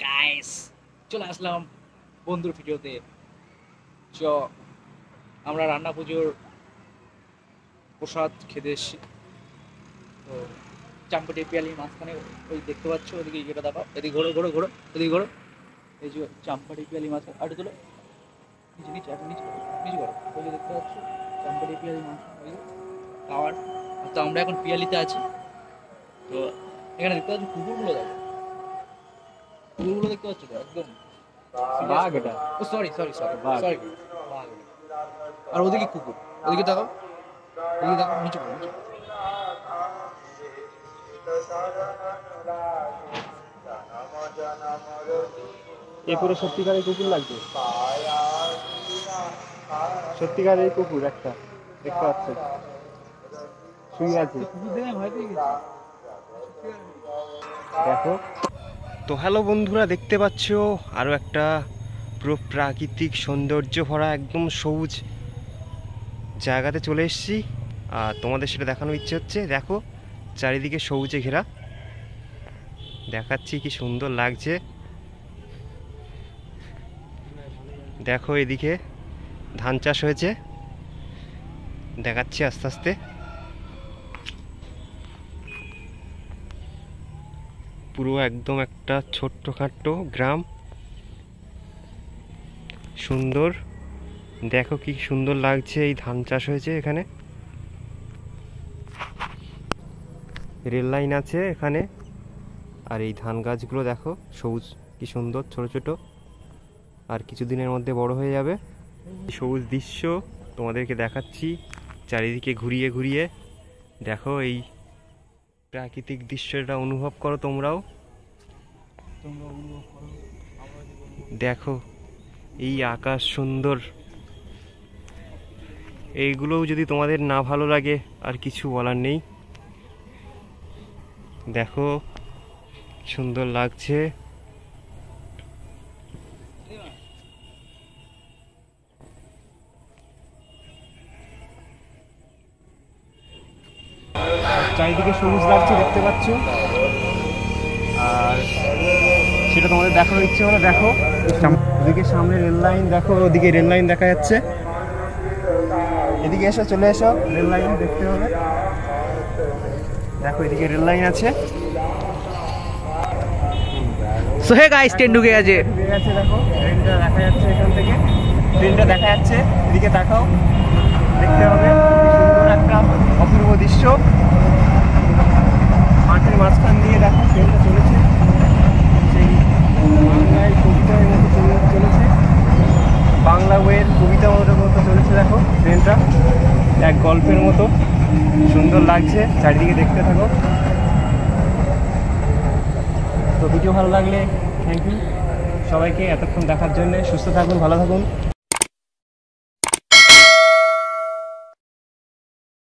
Guys, চলে আসলাম বন্ধুর ভিডিওতে। চ আমরা রান্না পুজোর প্রসাদ খেতে এসেছি। তো চাম্পাটি পিয়ালি মাঝখানে ওই দেখতে পাচ্ছ, ওদিকে ইয়েটা দেখো, এদিকে ঘোরো ঘোরো ঘোরো, এদিকে ঘোরো। এই যে চাম্পাটি পিয়ালি মাছ আটে তোলো, নিচে নিচে এখন নিচে নিচে করো। ওই যে দেখতে পাচ্ছ চাম্পাটি পিয়ালি মাছ, ওই খাওয়ার। তো আমরা এখন পিয়ালিতে আছি। তো এখানে দেখতে পাচ্ছ কুকুরগুলো, দেখো কুকুরগুলো দেখতে পাচ্ছ তো, একদম বাঘ। এটা ও সরি সরি সরি সরি, বাঘ। আর ওদিকে কুকুর, ওদিকে দেখো, ওদিকে দেখো, নিচে করো, নিচে করো। এ পুরো সত্যিকারের কুকুর লাগবে, সত্যিকারের কুকুর একটা দেখতে পাচ্ছি, শুয়ে আছে। কুকুর দেখে ভয় পেয়ে গেছি। দেখো তো, হ্যালো বন্ধুরা, দেখতে পাচ্ছ আরও একটা পুরো প্রাকৃতিক সৌন্দর্য ভরা একদম সবুজ জায়গাতে চলে এসেছি। আর তোমাদের সেটা দেখানোর ইচ্ছে হচ্ছে। দেখো চারিদিকে সবুজে ঘেরা, দেখাচ্ছি কি সুন্দর লাগছে। দেখো এদিকে ধান চাষ হয়েছে, দেখাচ্ছি আস্তে আস্তে। পুরো একদম একটা ছোট্টখাট্টো গ্রাম, সুন্দর। দেখো কি সুন্দর লাগছে, এই ধান চাষ হয়েছে এখানে, রেল লাইন আছে এখানে। আর এই ধান গাছগুলো দেখো সবুজ কি সুন্দর, ছোট ছোট, আর কিছুদিনের মধ্যে বড় হয়ে যাবে। সবুজ দৃশ্য তোমাদেরকে দেখাচ্ছি চারিদিকে ঘুরিয়ে ঘুরিয়ে। দেখো এই প্রাকৃতিক দৃশ্যটা অনুভব করো তোমরাও। দেখো এই আকাশ সুন্দর, এইগুলোও যদি তোমাদের না ভালো লাগে আর কিছু বলার নেই। দেখো সুন্দর লাগছে। চারিদিকে সবুজ লাগছে, দেখতে পাচ্ছ। আর সেটা তোমাদের দেখানোর ইচ্ছে হলো। দেখো ওদিকে সামনে রেল লাইন, দেখো ওদিকে রেল লাইন দেখা যাচ্ছে। এদিকে এসো, চলে এসো, রেল লাইন দেখতে হবে। দেখো এদিকে রেল লাইন আছে। সো হে গাইস, ট্রেন ঢুকে গেছে। দেখো ট্রেনটা দেখা যাচ্ছে এখান থেকে, ট্রেনটা দেখা যাচ্ছে। এদিকে তাকাও, দেখতে হবে সুন্দর একটা অপূর্ব দৃশ্য। মাঠের মাঝখান দিয়ে দেখো ট্রেনটা চলেছে, সেই বাংলায় কবিতার মতো চলেছে, বাংলা বইয়ের কবিতার মতো চলেছে। দেখো ট্রেনটা এক গল্পের মতো সুন্দর লাগছে, চারিদিকে দেখতে থাকো। তো ভিডিও ভালো লাগলে থ্যাংক ইউ সবাইকে এতক্ষণ দেখার জন্য। সুস্থ থাকুন, ভালো থাকুন।